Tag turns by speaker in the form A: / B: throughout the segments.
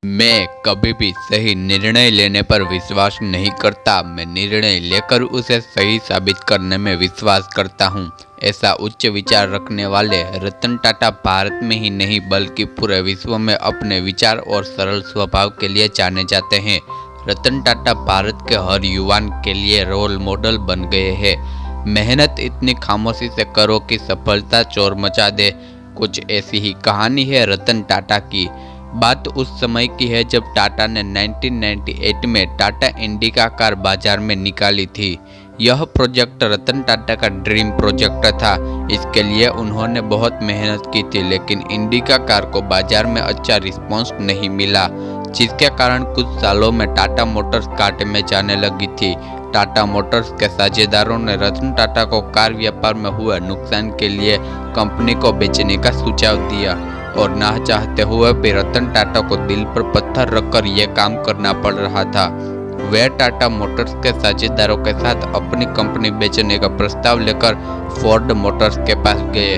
A: मैं कभी भी सही निर्णय लेने पर विश्वास नहीं करता। मैं निर्णय लेकर उसे सही साबित करने में विश्वास करता हूँ। ऐसा उच्च विचार रखने वाले रतन टाटा भारत में ही नहीं बल्कि पूरे विश्व में अपने विचार और सरल स्वभाव के लिए जाने जाते हैं। रतन टाटा भारत के हर युवान के लिए रोल मॉडल बन गए हैं। मेहनत इतनी खामोशी से करो कि सफलता चोर मचा दे। कुछ ऐसी ही कहानी है रतन टाटा की। बात उस समय की है जब टाटा ने 1998 में टाटा इंडिका कार बाजार में निकाली थी। यह प्रोजेक्ट रतन टाटा का ड्रीम प्रोजेक्ट था। इसके लिए उन्होंने बहुत मेहनत की थी, लेकिन इंडिका कार को बाजार में अच्छा रिस्पॉन्स नहीं मिला, जिसके कारण कुछ सालों में टाटा मोटर्स घाटे में जाने लगी थी। टाटा मोटर्स के साझेदारों ने रतन टाटा को कार व्यापार में हुए नुकसान के लिए कंपनी को बेचने का सुझाव दिया और ना चाहते हुए भी रतन टाटा को दिल पर पत्थर रखकर यह काम करना पड़ रहा था। वे टाटा मोटर्स के साझेदारों के साथ अपनी कंपनी बेचने का प्रस्ताव लेकर फोर्ड मोटर्स के पास गए।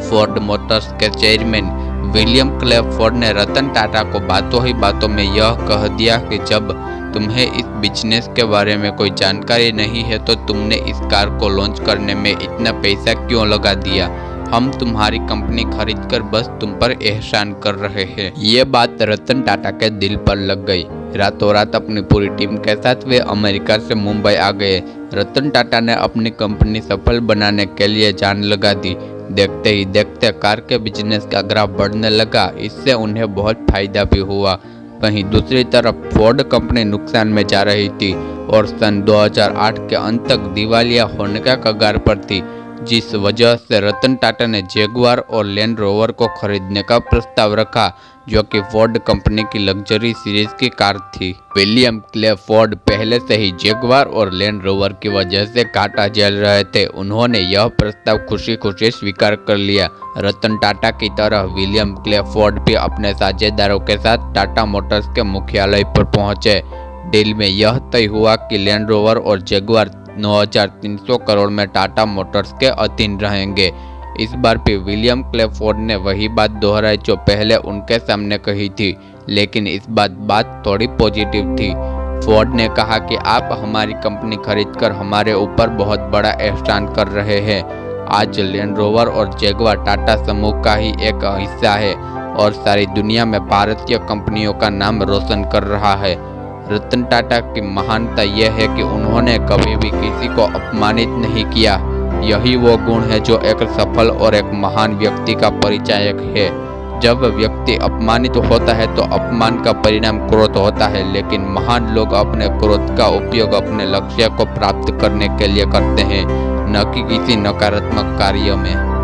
A: फोर्ड मोटर्स के चेयरमैन विलियम क्ले फोर्ड ने रतन टाटा को बातों ही बातों में यह कह दिया कि जब तुम्हें इस बिजनेस के बारे में कोई जानकारी नहीं है तो तुमने इस कार को लॉन्च करने में इतना पैसा क्यों लगा दिया। हम तुम्हारी कंपनी खरीदकर बस तुम पर एहसान कर रहे हैं। ये बात रतन टाटा के दिल पर लग गई। रातों रात अपनी पूरी टीम के साथ वे अमेरिका से मुंबई आ गए। रतन टाटा ने अपनी कंपनी सफल बनाने के लिए जान लगा दी। देखते ही देखते कार के बिजनेस का ग्राफ बढ़ने लगा। इससे उन्हें बहुत फायदा भी हुआ। वहीं दूसरी तरफ फोर्ड कंपनी नुकसान में जा रही थी और सन 2008 के अंत तक दिवालिया होने का कगार पर थी, जिस वजह से रतन टाटा ने जैगुआर और लैंड रोवर को खरीदने का प्रस्ताव रखा, जो कि फोर्ड कंपनी की लग्जरी सीरीज की कार थी। विलियम क्ले फोर्ड पहले से ही जैगुआर और लैंड रोवर की वजह से घाटा झेल रहे थे। उन्होंने यह प्रस्ताव खुशी खुशी स्वीकार कर लिया। रतन टाटा की तरह विलियम क्ले फोर्ड भी अपने साझेदारों के साथ टाटा मोटर्स के मुख्यालय पर पहुंचे। डील में यह तय हुआ कि लैंड रोवर और जैगुआर 9,300 करोड़ में टाटा मोटर्स के अधीन रहेंगे। इस बार भी विलियम क्ले फोर्ड ने वही बात दोहराई जो पहले उनके सामने कही थी, लेकिन इस बात थोड़ी पॉजिटिव थी। फोर्ड ने कहा कि आप हमारी कंपनी खरीदकर हमारे ऊपर बहुत बड़ा एहसान कर रहे हैं। आज लैंड रोवर और जैगुआर टाटा समूह का ही एक हिस्सा है और सारी दुनिया में भारतीय कंपनियों का नाम रोशन कर रहा है। रतन टाटा की महानता यह है कि उन्होंने कभी भी किसी को अपमानित नहीं किया। यही वो गुण है जो एक सफल और एक महान व्यक्ति का परिचायक है। जब व्यक्ति अपमानित होता है तो अपमान का परिणाम क्रोध होता है, लेकिन महान लोग अपने क्रोध का उपयोग अपने लक्ष्य को प्राप्त करने के लिए करते हैं, न कि किसी नकारात्मक कार्य में।